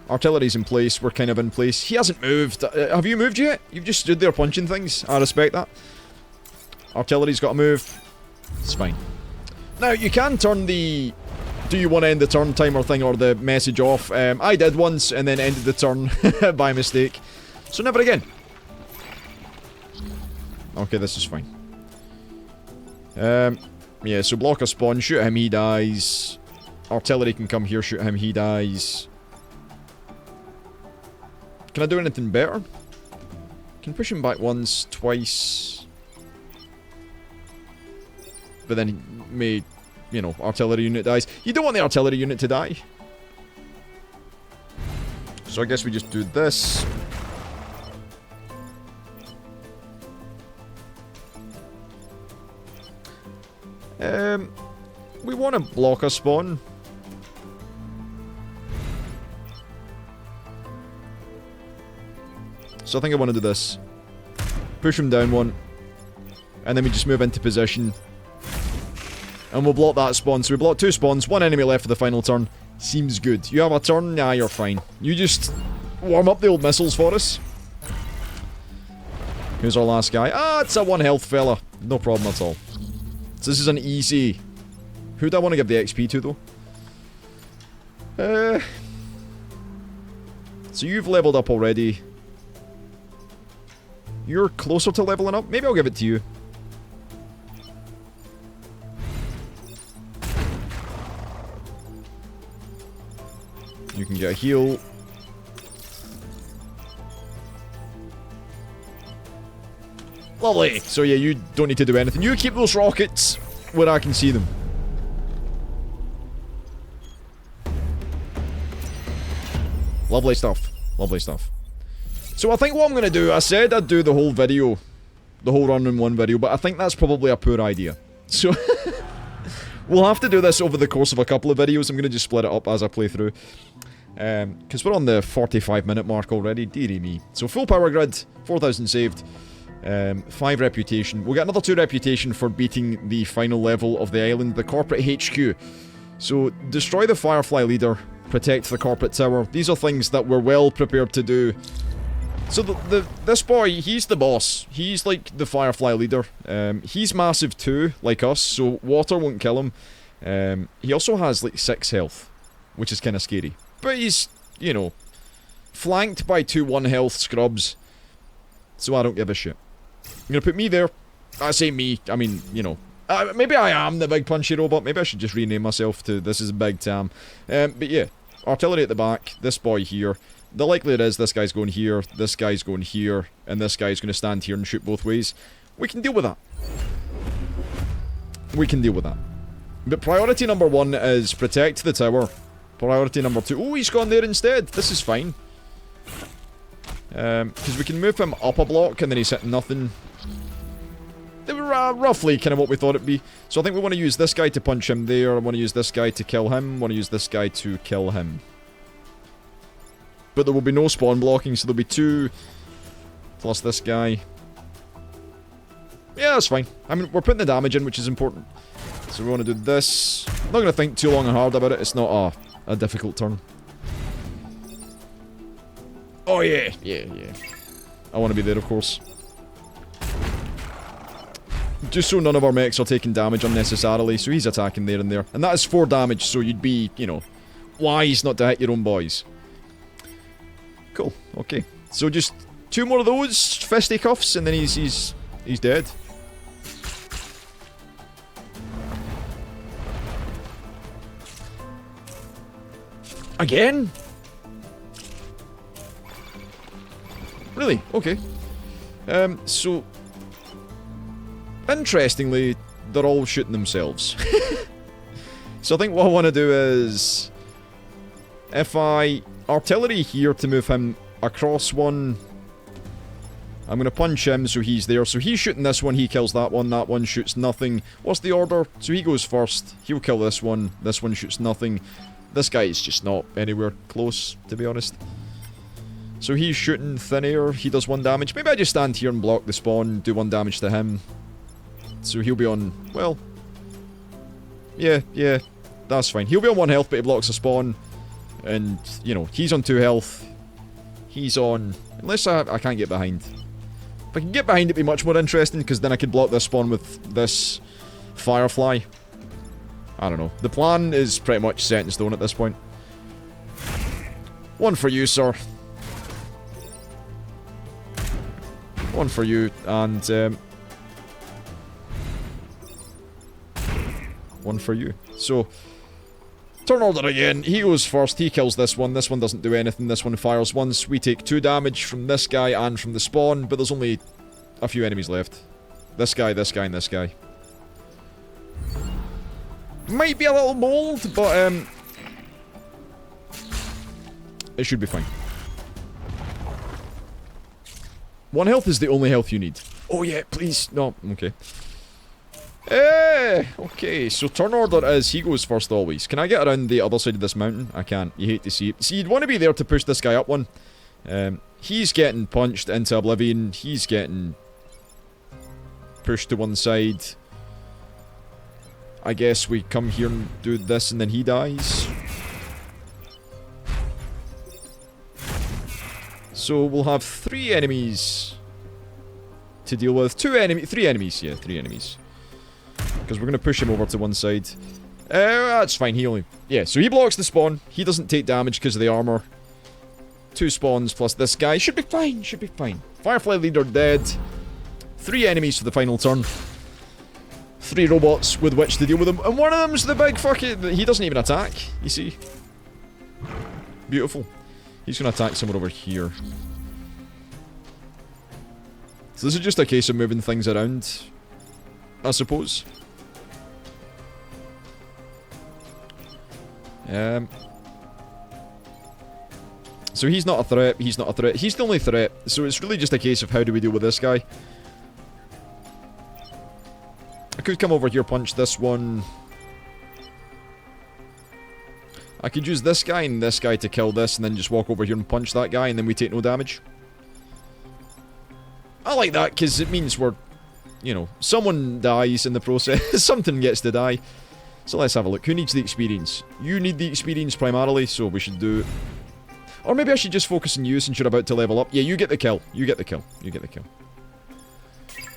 Artillery's in place. We're kind of in place. He hasn't moved. Have you moved yet? You've just stood there punching things. I respect that. Artillery's got to move. It's fine. Now, you can turn the... Do you want to end the turn timer thing or the message off? I did once and then ended the turn by mistake. So never again. Okay, this is fine. Yeah, so block a spawn, shoot him, he dies. Artillery can come here, shoot him, he dies. Can I do anything better? Can push him back once, twice. But then he may, you know, artillery unit dies. You don't want the artillery unit to die. So I guess we just do this. We want to block a spawn. So I think I want to do this. Push him down 1. And then we just move into position. And we'll block that spawn. So we block 2 spawns, 1 enemy left for the final turn. Seems good. You have a turn? Nah, you're fine. You just warm up the old missiles for us. Who's our last guy? Ah, it's a 1 health fella. No problem at all. So this is an easy... Who do I want to give the XP to, though? So you've leveled up already. You're closer to leveling up? Maybe I'll give it to you. You can get a heal. Lovely. So yeah, you don't need to do anything. You keep those rockets where I can see them. Lovely stuff. Lovely stuff. So I think what I'm going to do, I said I'd do the whole video, the whole run in one video, but I think that's probably a poor idea. So we'll have to do this over the course of a couple of videos. I'm going to just split it up as I play through. Because we're on the 45-minute mark already. Dearie me. So full power grid, 4,000 saved. 5 reputation. We'll get another 2 reputation for beating the final level of the island, the corporate HQ. So destroy the Firefly leader, protect the corporate tower. These are things that we're well prepared to do. So this boy, he's the boss. He's like the Firefly leader. He's massive too, like us, so water won't kill him. He also has like 6 health, which is kind of scary. But he's, you know, flanked by 2 1 health scrubs. So I don't give a shit. I'm gonna put me there. I say me, I mean, you know. Maybe I am the big punchy robot. Maybe I should just rename myself to this is Big Tam. But yeah, artillery at the back. This boy here. The likelihood is this guy's going here, this guy's going here, and this guy's going to stand here and shoot both ways. We can deal with that. We can deal with that. But priority number 1 is protect the tower. Priority number 2... Oh, he's gone there instead. This is fine. Because we can move him up a block and then he's hitting nothing. They were roughly kind of what we thought it'd be. So I think we want to use this guy to punch him there. I want to use this guy to kill him. I want to use this guy to kill him. But there will be no spawn blocking, so there'll be 2 plus this guy. Yeah, that's fine. I mean, we're putting the damage in, which is important. So we want to do this. I'm not going to think too long and hard about it. It's not a difficult turn. Oh, yeah. Yeah. I want to be there, of course. Just so none of our mechs are taking damage unnecessarily. So he's attacking there and there. And that is 4 damage, so you'd be, you know, wise not to hit your own boys. Cool, okay. So just 2 more of those fisticuffs and then he's dead. Again? Really? Okay. So interestingly, they're all shooting themselves. So I think what I want to do is if I artillery here to move him across one. I'm going to punch him so he's there. So he's shooting this one, he kills that one shoots nothing. What's the order? So he goes first, he'll kill this one shoots nothing. This guy is just not anywhere close, to be honest. So he's shooting thin air, he does 1 damage. Maybe I just stand here and block the spawn, do 1 damage to him. So he'll be on, well... Yeah, that's fine. He'll be on 1 health, but he blocks a spawn. And, you know, he's on 2 health. He's on... Unless I can't get behind. If I can get behind, it'd be much more interesting, because then I could block this spawn with this Firefly. I don't know. The plan is pretty much set in stone at this point. 1 for you, sir. 1 for you, and... 1 for you. So... Turn order again. He goes first. He kills this one. This one doesn't do anything. This one fires once. We take 2 damage from this guy and from the spawn, but there's only a few enemies left. This guy, and this guy. Might be a little bold, but it should be fine. 1 health is the only health you need. Oh yeah, please. No, okay. Okay, so turn order is he goes first always. Can I get around the other side of this mountain? I can't. You hate to see it. See, you'd want to be there to push this guy up one. He's getting punched into oblivion. He's getting pushed to one side. I guess we come here and do this and then he dies. So we'll have 3 enemies to deal with. 3 enemies. Yeah, 3 enemies. Because we're going to push him over to one side. That's fine, he only... Yeah, so he blocks the spawn. He doesn't take damage because of the armor. 2 spawns plus this guy. Should be fine, should be fine. Firefly leader dead. 3 enemies for the final turn. 3 robots with which to deal with them. And one of them's the big fucking... He doesn't even attack, you see. Beautiful. He's going to attack somewhere over here. So this is just a case of moving things around, I suppose. So he's not a threat, he's not a threat. He's the only threat, so it's really just a case of how do we deal with this guy. I could come over here, punch this one. I could use this guy and this guy to kill this, and then just walk over here and punch that guy, and then we take no damage. I like that, because it means we're, you know, someone dies in the process. Something gets to die. So let's have a look. Who needs the experience? You need the experience primarily, so we should do... Or maybe I should just focus on you since you're about to level up. Yeah, you get the kill. You get the kill. You get the kill.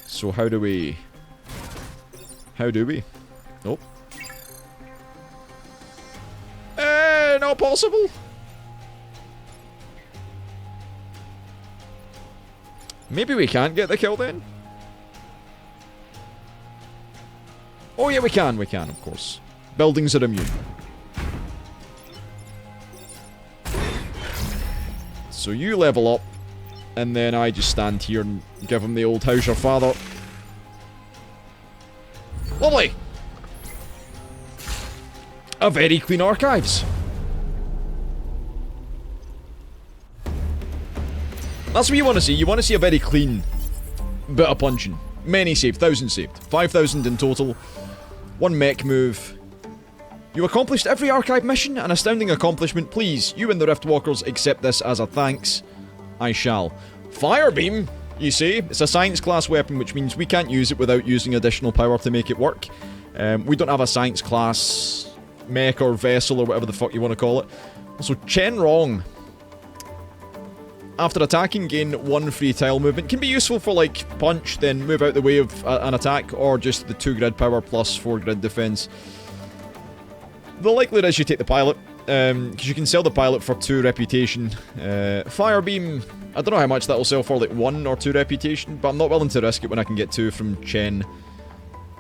So how do we... How do we? Nope. Not possible. Maybe we can't get the kill then? Oh yeah, we can, of course. Buildings are immune. So you level up, and then I just stand here and give him the old how's your father. Lovely! A very clean archives. That's what you want to see. You want to see a very clean bit of punching. Many saved, 1,000 saved. 5,000 in total. One mech move. You accomplished every archive mission, an astounding accomplishment. Please, you and the Riftwalkers accept this as a thanks. I shall. Firebeam, you say? It's a science class weapon, which means we can't use it without using additional power to make it work. We don't have a science class mech or vessel or whatever the fuck you want to call it. Also, Chen Rong. After attacking, gain 1 free tile movement. Can be useful for, like, punch, then move out the way of an attack, or just the 2 grid power plus 4 grid defense. The likelihood is you take the pilot, because you can sell the pilot for 2 reputation. Firebeam, I don't know how much that'll sell for, like 1 or 2 reputation, but I'm not willing to risk it when I can get 2 from Chen.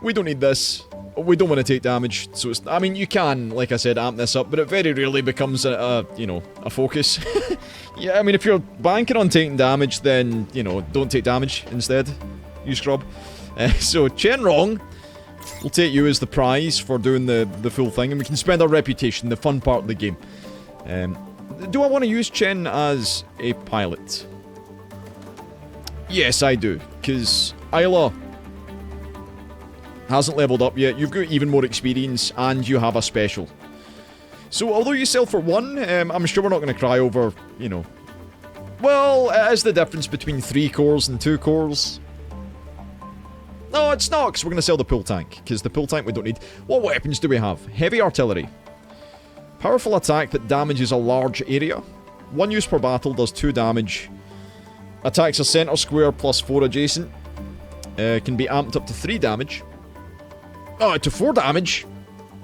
We don't need this. We don't want to take damage, so it's... I mean, you can, like I said, amp this up, but it very rarely becomes you know, a focus. Yeah, I mean, if you're banking on taking damage, then, you know, don't take damage instead. You scrub. So, Chen Rong, we'll take you as the prize for doing the full thing, and we can spend our reputation, the fun part of the game. Do I want to use Chen as a pilot? Yes, I do, because Isla hasn't leveled up yet, you've got even more experience, and you have a special. So, although you sell for 1, I'm sure we're not going to cry over, you know... Well, it is the difference between 3 cores and 2 cores. No, it's not, because we're going to sell the pull tank, because the pull tank we don't need. What weapons do we have? Heavy artillery. Powerful attack that damages a large area. 1 use per battle, does 2 damage. Attacks a center square plus 4 adjacent. Can be amped up to 3 damage. Oh, to 4 damage?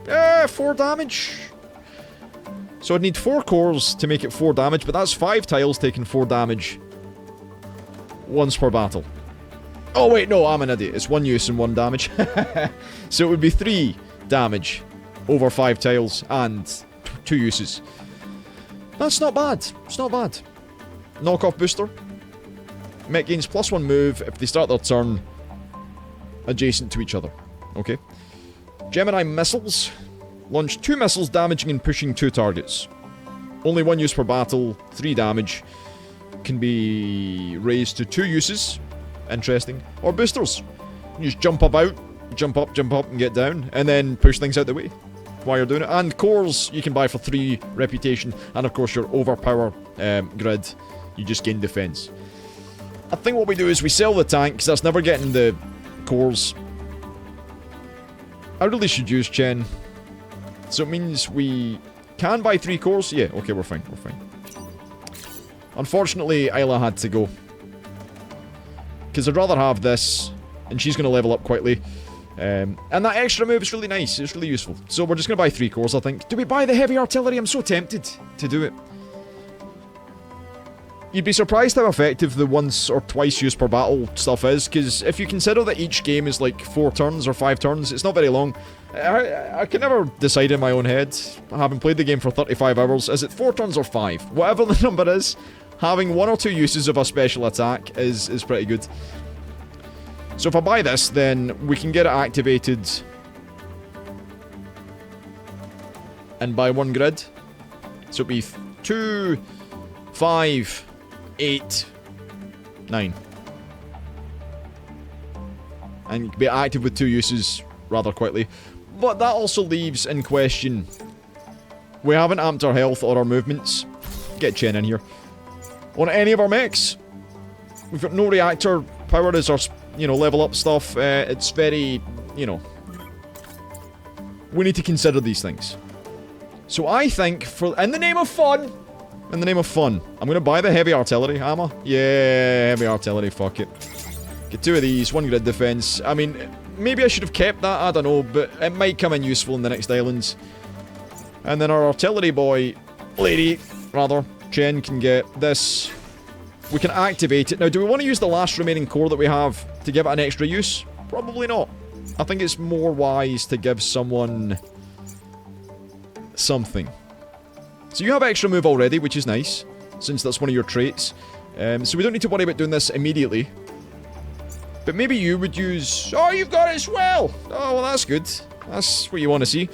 4 damage. So I'd need 4 cores to make it 4 damage, but that's 5 tiles taking 4 damage once per battle. Oh wait, no, I'm an idiot. It's 1 use and 1 damage. So it would be 3 damage over 5 tiles and 2 uses. That's not bad. It's not bad. Knockoff booster. Mech gains +1 move if they start their turn adjacent to each other. Okay. Gemini missiles. Launch 2 missiles damaging and pushing 2 targets. Only 1 use per battle, 3 damage. Can be raised to 2 uses. Interesting. Or boosters. You just jump about, jump up, and get down, and then push things out the way while you're doing it. And cores you can buy for 3 reputation, and of course your overpower grid, you just gain defense. I think what we do is we sell the tank, because that's never getting the cores. I really should use Chen. So it means we can buy 3 cores? Yeah, okay, we're fine, we're fine. Unfortunately, Isla had to go. Because I'd rather have this, and she's going to level up quickly. And that extra move is really nice, it's really useful. So we're just going to buy 3 cores, I think. Do we buy the heavy artillery? I'm so tempted to do it. You'd be surprised how effective the once or twice use per battle stuff is, because if you consider that each game is like 4 turns or 5 turns, it's not very long. I can never decide in my own head, having played the game for 35 hours, is it 4 turns or 5? Whatever the number is, having 1 or 2 uses of a special attack is pretty good. So if I buy this, then we can get it activated and buy 1 grid. So it'll be 2, 5, 8, 9. And you can be active with 2 uses rather quickly. But that also leaves in question, we haven't amped our health or our movements. Get Chen in here. On any of our mechs. We've got no reactor power as our, you know, level up stuff. It's very, you know, we need to consider these things. So I think, in the name of fun, I'm going to buy the heavy artillery hammer. Yeah, heavy artillery, fuck it. Get 2 of these, 1 grid defense. I mean, maybe I should have kept that, I don't know, but it might come in useful in the next islands. And then our artillery boy, rather, Chen can get this. We can activate it. Now, do we want to use the last remaining core that we have to give it an extra use? Probably not. I think it's more wise to give someone something. So you have extra move already, which is nice, since that's one of your traits. So we don't need to worry about doing this immediately. But maybe you would use... Oh, you've got it as well! Oh, well, that's good. That's what you want to see.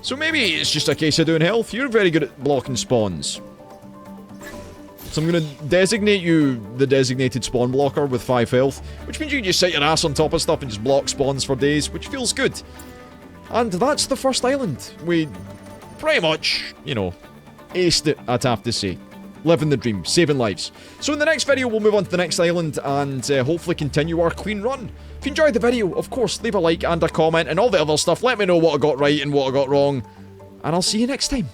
So maybe it's just a case of doing health. You're very good at blocking spawns. So I'm going to designate you the designated spawn blocker with 5 health, which means you can just sit your ass on top of stuff and just block spawns for days, which feels good. And that's the first island. We pretty much, you know, aced it, I'd have to say. Living the dream, saving lives. So in the next video, we'll move on to the next island and hopefully continue our clean run. If you enjoyed the video, of course, leave a like and a comment and all the other stuff. Let me know what I got right and what I got wrong. And I'll see you next time.